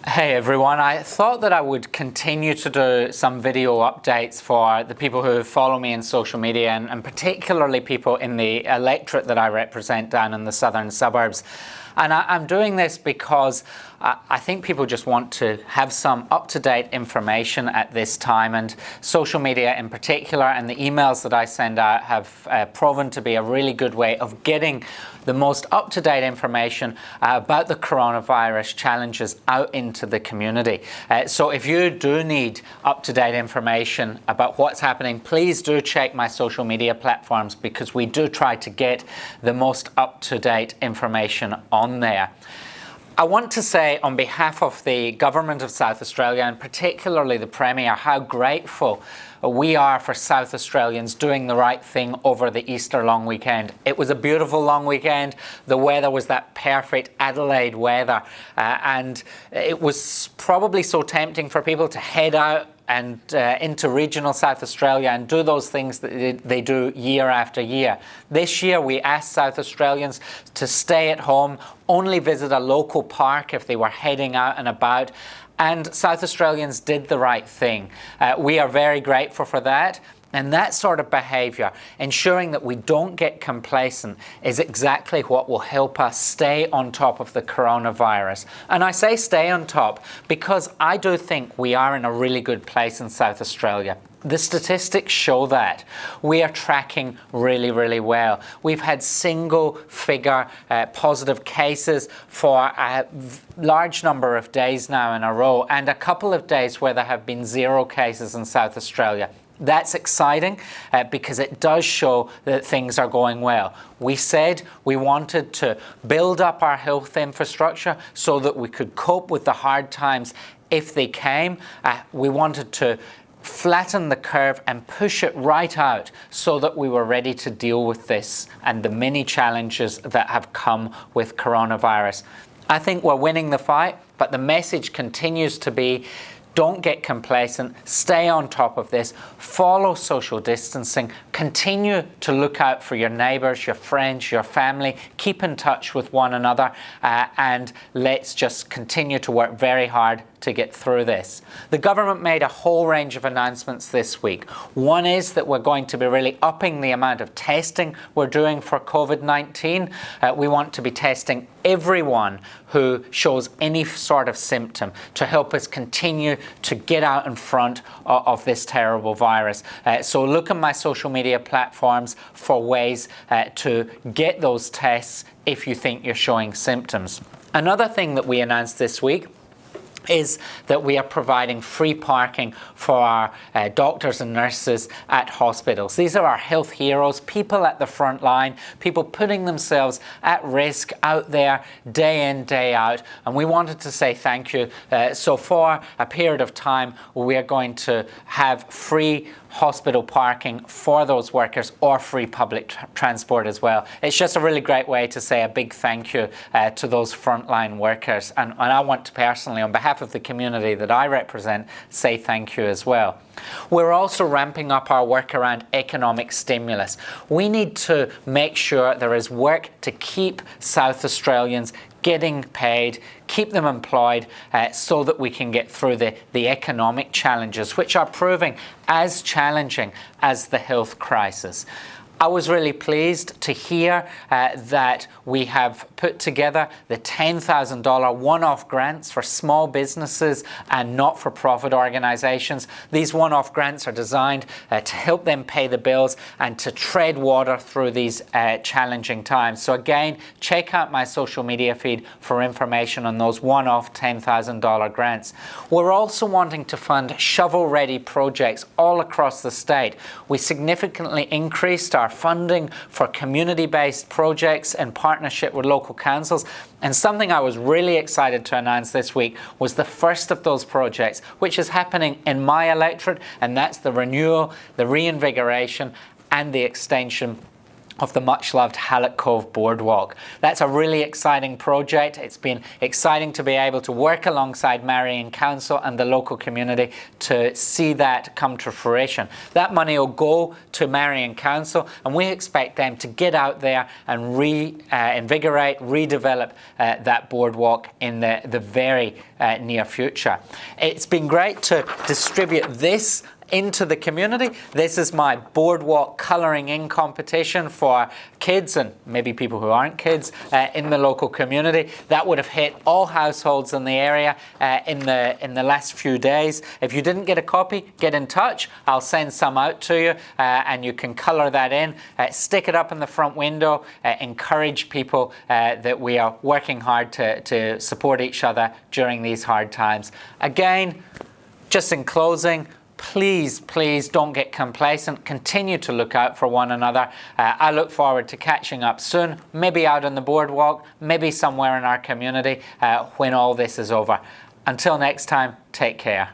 Hey everyone, I thought that I would continue to do some video updates for the people who follow me in social media and particularly people in the electorate that I represent down in the southern suburbs. And I'm doing this because I think people just want to have some up-to-date information at this time, and social media in particular and the emails that I send out have proven to be a really good way of getting the most up-to-date information about the coronavirus challenges out into the community. So if you do need up-to-date information about what's happening, please do check my social media platforms, because we do try to get the most up-to-date information on there. I want to say on behalf of the Government of South Australia, and particularly the Premier, how grateful we are for South Australians doing the right thing over the Easter long weekend. It was a beautiful long weekend. The weather was that perfect Adelaide weather, and it was probably so tempting for people to head out and into regional South Australia and do those things that they do year after year. This year we asked South Australians to stay at home, only visit a local park if they were heading out and about, and South Australians did the right thing. We are very grateful for that. And that sort of behaviour, ensuring that we don't get complacent, is exactly what will help us stay on top of the coronavirus. And I say stay on top because I do think we are in a really good place in South Australia. The statistics show that. We are tracking really, really well. We've had single figure positive cases for a large number of days now in a row, and a couple of days where there have been 0 cases in South Australia. That's exciting because it does show that things are going well. We said we wanted to build up our health infrastructure so that we could cope with the hard times if they came. We wanted to flatten the curve and push it right out so that we were ready to deal with this and the many challenges that have come with coronavirus. I think we're winning the fight, but the message continues to be: don't get complacent, stay on top of this, follow social distancing, continue to look out for your neighbours, your friends, your family, keep in touch with one another, and let's just continue to work very hard to get through this. The government made a whole range of announcements this week. One is that we're going to be really upping the amount of testing we're doing for COVID-19. We want to be testing everyone who shows any sort of symptom to help us continue to get out in front of this terrible virus. So look at my social media platforms for ways to get those tests if you think you're showing symptoms. Another thing that we announced this week is that we are providing free parking for our doctors and nurses at hospitals. These are our health heroes, people at the front line, people putting themselves at risk out there day in, day out, and we wanted to say thank you. So for a period of time, we are going to have free hospital parking for those workers, or free public transport as well. It's just a really great way to say a big thank you to those frontline workers, and I want to personally, on behalf of the community that I represent, say thank you as well. We're also ramping up our work around economic stimulus. We need to make sure there is work to keep South Australians getting paid, keep them employed, so that we can get through the economic challenges, which are proving as challenging as the health crisis. I was really pleased to hear that we have put together the $10,000 one-off grants for small businesses and not-for-profit organisations. These one-off grants are designed to help them pay the bills and to tread water through these challenging times. So again, check out my social media feed for information on those one-off $10,000 grants. We're also wanting to fund shovel-ready projects all across the state. We significantly increased our funding for community-based projects in partnership with local councils, and something I was really excited to announce this week was the first of those projects, which is happening in my electorate, and that's the renewal, the reinvigoration and the extension of the much-loved Hallock Cove Boardwalk. That's a really exciting project. It's been exciting to be able to work alongside Marion Council and the local community to see that come to fruition. That money will go to Marion Council, and we expect them to get out there and reinvigorate, redevelop that boardwalk in the very near future. It's been great to distribute this into the community. This is my boardwalk colouring in competition for kids and maybe people who aren't kids in the local community. That would have hit all households in the area in the last few days. If you didn't get a copy, get in touch. I'll send some out to you and you can colour that in. Stick it up in the front window. Encourage people that we are working hard to support each other during these hard times. Again, just in closing, please don't get complacent. Continue to look out for one another. I look forward to catching up soon, maybe out on the boardwalk, maybe somewhere in our community when all this is over. Until next time, take care.